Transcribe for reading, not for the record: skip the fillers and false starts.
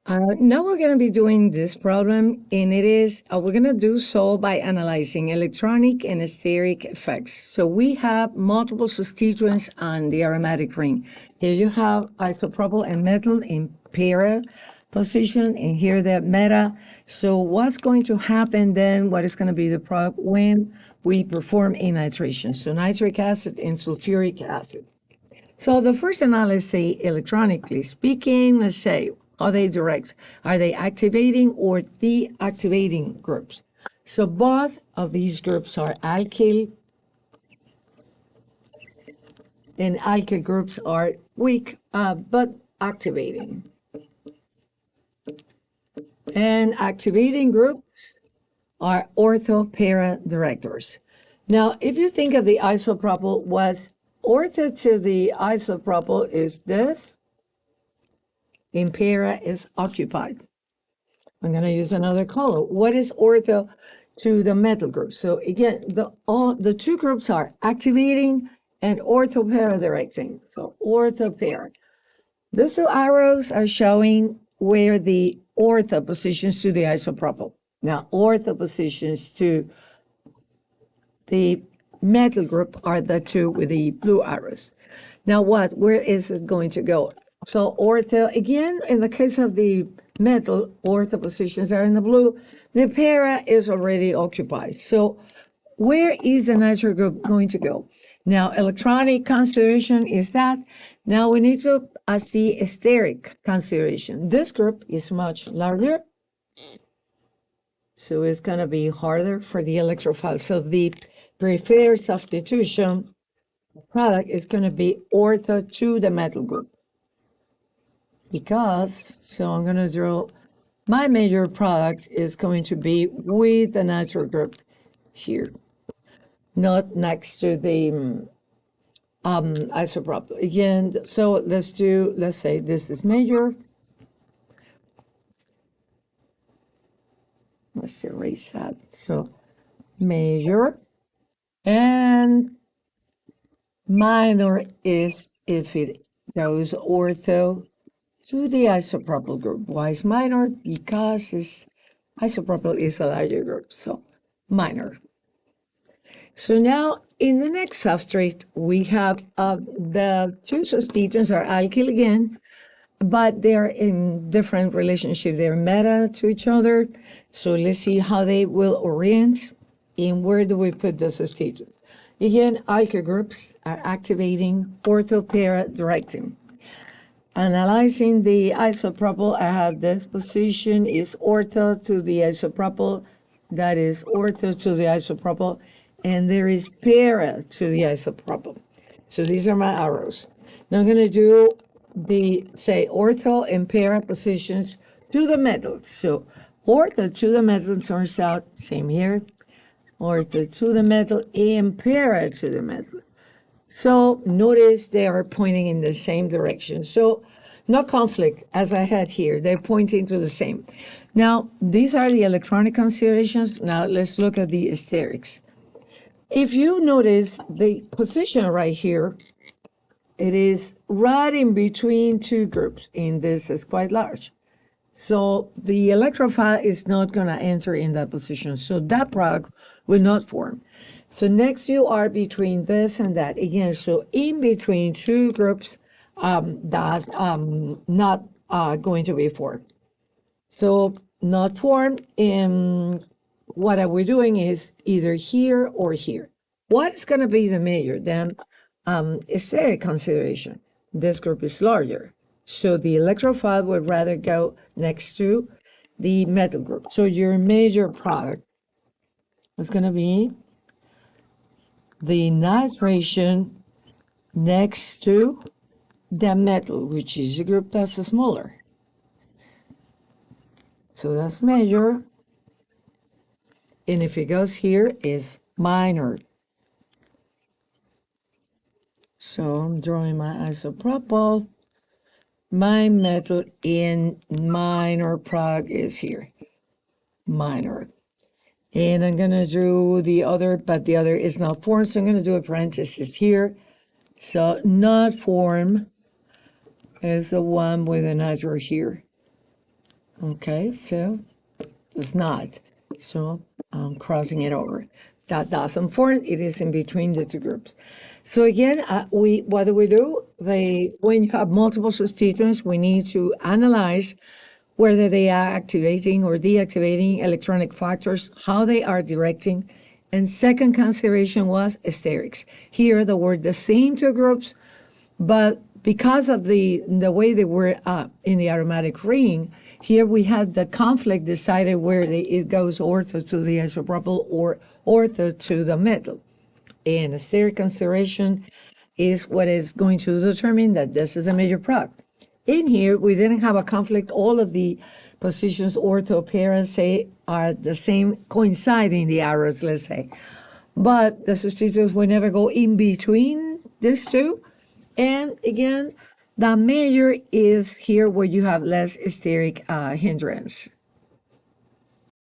Now we're going to be doing this problem, and it is, we're going to do so by analyzing electronic and steric effects. So we have multiple substituents on the aromatic ring. Here you have isopropyl and methyl in para position, and here the meta. So what's going to happen then, what is going to be the product when we perform a nitration? So nitric acid and sulfuric acid. So the first analysis, electronically speaking, let's say, are they direct? Are they activating or deactivating groups? So both of these groups are alkyl, and alkyl groups are weak, but activating. And activating groups are ortho-para directors. Now, if you think of the isopropyl, was ortho to the isopropyl is this, and para is occupied. I'm going to use another color. What is ortho to the methyl group? So again, the two groups are activating and ortho-para directing. So ortho-para. These two arrows are showing where the ortho positions to the isopropyl. Now, ortho positions to the methyl group are the two with the blue arrows. Now where is it going to go? So ortho, again, in the case of the metal, ortho positions are in the blue. The para is already occupied. So where is the nitro group going to go? Now, electronic consideration is that. Now we need to see steric consideration. This group is much larger. So it's going to be harder for the electrophile. So the preferred substitution product is going to be ortho to the metal group. So I'm going to draw, my major product is going to be with the nitro group here, not next to the isopropyl. Again, so let's say this is major. Let's erase that. So major, and minor is if it goes ortho to the isopropyl group. Why is minor? Because isopropyl is a larger group, so minor. So now in the next substrate, we have the two substituents are alkyl again, but they're in different relationships. They're meta to each other. So let's see how they will orient and where do we put the substituents. Again, alkyl groups are activating, ortho-para directing. Analyzing the isopropyl, I have this position is ortho to the isopropyl, that is ortho to the isopropyl, and there is para to the isopropyl. So these are my arrows. Now I'm going to do say ortho and para positions to the metal. So ortho to the metal turns out, same here, ortho to the metal and para to the metal. So notice they are pointing in the same direction. So no conflict as I had here. They're pointing to the same. Now, these are the electronic considerations. Now let's look at the sterics. If you notice the position right here, it is right in between two groups, and this is quite large. So the electrophile is not going to enter in that position. So that product will not form. So next you are between this and that. Again, so in between two groups, that's not going to be formed. So not formed, and what are we doing is either here or here. What is going to be the major? Then steric consideration. This group is larger. So the electrophile would rather go next to the metal group. So your major product is going to be the nitration next to the metal, which is a group that's smaller. So that's major. And if it goes here, is minor. So I'm drawing my isopropyl. My metal in minor product is here, minor. And I'm going to do the other, but the other is not formed, so I'm going to do a parenthesis here. So not formed is the one with a nitro here. Okay, so it's not. So I'm crossing it over. That doesn't form. It is in between the two groups. So again, what do? When you have multiple substituents, we need to analyze whether they are activating or deactivating electronic factors, how they are directing. And second consideration was sterics. Here, the word the same two groups, but because of the way they were in the aromatic ring, here we had the conflict decided where it goes ortho to the isopropyl or ortho to the methyl. And a steric consideration is what is going to determine that this is a major product. In here, we didn't have a conflict. All of the positions, ortho, para, say, are the same, coinciding the arrows, let's say. But the substituents will never go in between these two. And again, the major is here where you have less steric hindrance.